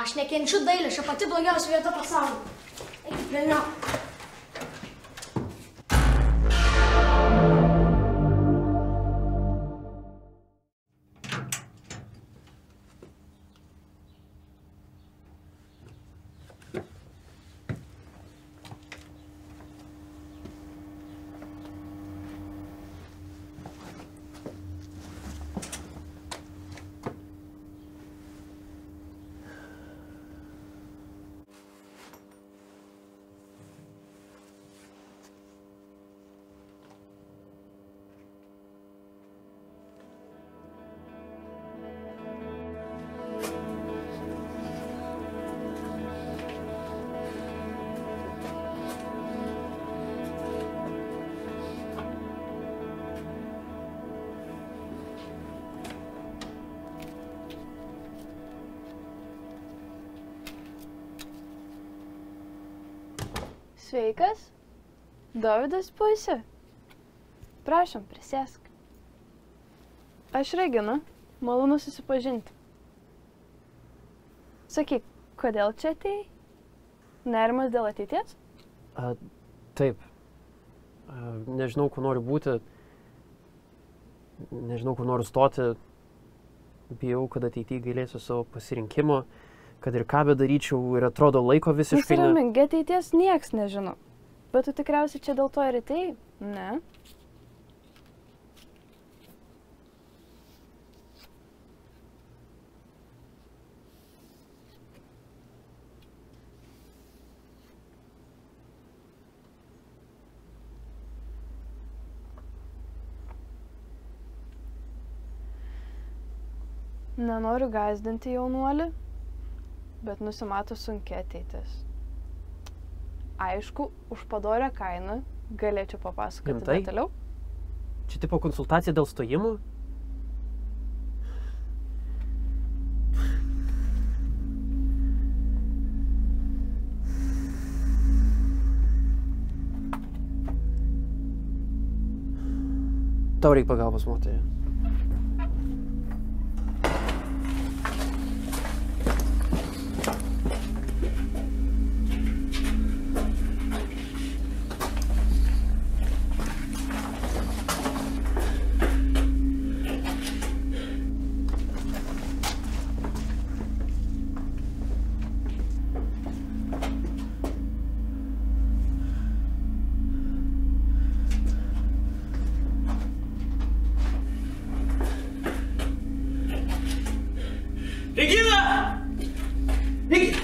Aš nekenčiu dailės, čia pati blogiausia vieta pasaulyje. Eik, velniop. Sveikas, Dovydas Puisi. Prašom, prisėsk. Aš Regina, malonu susipažinti. Sakyk, kodėl čia atėjai? Nerimas dėl ateities? Taip. Nežinau, kur noriu būti. Nežinau, kur noriu stoti. Bijau, kad ateityje gailėsiu savo pasirinkimo. Kad ir ką bedaryčiau ir atrodo laiko visiškai Nusiramink, ateities nieks nežino. Bet tu tikriausiai čia dėl to ir atėjai, ne? Nenoriu gąsdinti jaunuolį, bet nusimato sunkia ateitis. Aišku, už padorią kainą galėčiau papasakoti detaliau. Čia tipo konsultacija dėl stojimų? Tau reikia pagalbos, moterie. Regina! Regina!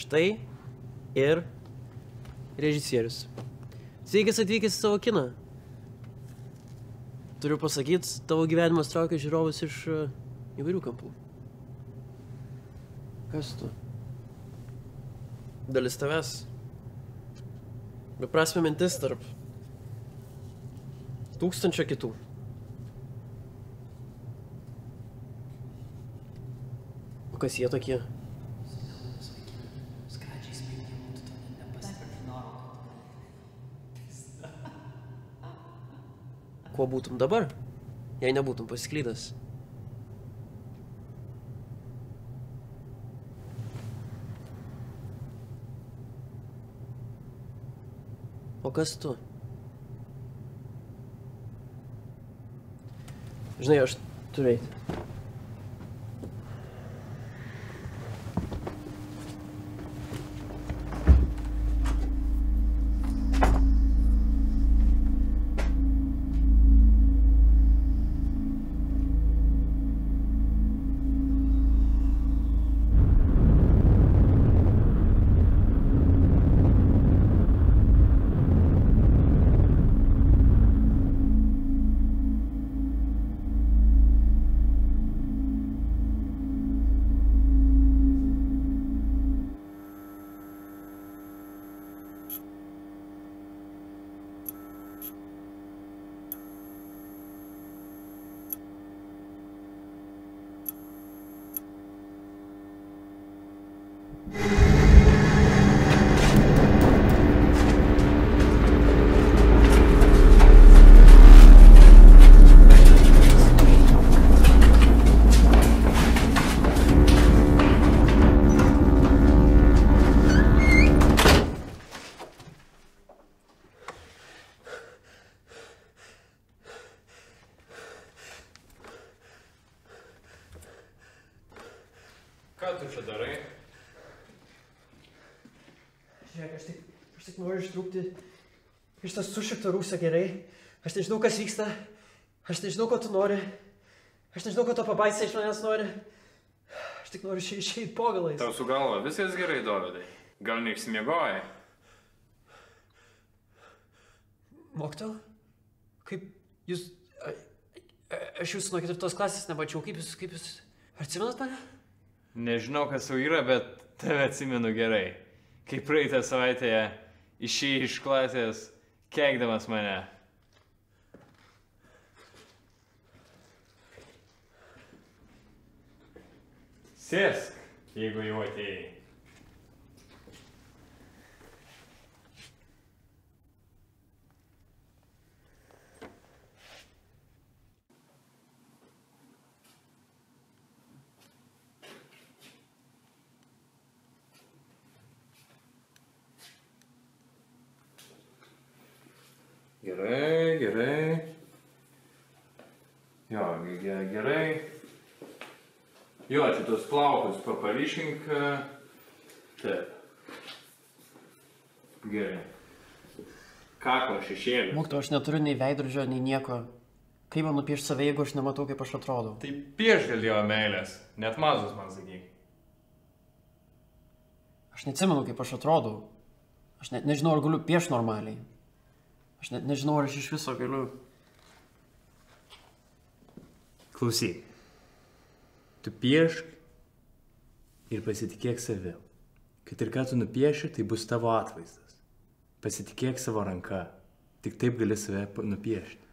Štai ir režisierius. Sveikas atvykęs į savo kiną. Turiu pasakyti, tavo gyvenimas traukia žiūrovus iš įvairių kampų. Kas tu? Dalis tavęs. Beprasmė mintis tarp tūkstančio kitų. O kas jie tokie? Kuo būtum dabar, jei nebūtum pasiklydęs? O kas tu? Žinai, aš turiu eiti. Ką tu čia darai? Žiūrėk, aš tik noriu ištrūkti iš tas sušikto rūsio, gerai? Aš nežinau, kas vyksta. Aš nežinau, ko tu nori. Aš nežinau, ko to pabaisa iš manęs nori. Aš tik noriu išeiti po galais. Tau su galva viskas gerai, Dovydai. Gal neišsimiegojai? Mokytojau? Kaip jūs... Aš jūsų nuo 4 klasės nemačiau. Kaip jūs... Ar atsimenat mane? Nežinau, kas jau yra, bet tave atsimenu gerai. Kai praeitą savaitėje išėjai iš klasės, keikdamas mane. Sėsk, jeigu jau atėjai. Gerai. Jo, gerai. Jo, čia tos plaukus paparyšink. Taip. Gerai. Kako šešėlį. Mokytojau, aš neturiu nei veidrodžio, nei nieko. Kaip man nupiešti save, jeigu aš nematau, kaip aš atrodau? Tai piešk dėl jo meilės. Net mazus man sakyk. Aš neatsimenu, kaip aš atrodau. Aš nežinau, ar galiu piešti normaliai. Aš nežinau, ar aš iš viso galiu. Klausyk. Tu piešk ir pasitikėk savim. Kad ir ką tu nupieši, tai bus tavo atvaizdas. Pasitikėk savo ranka. Tik taip gali save nupiešti.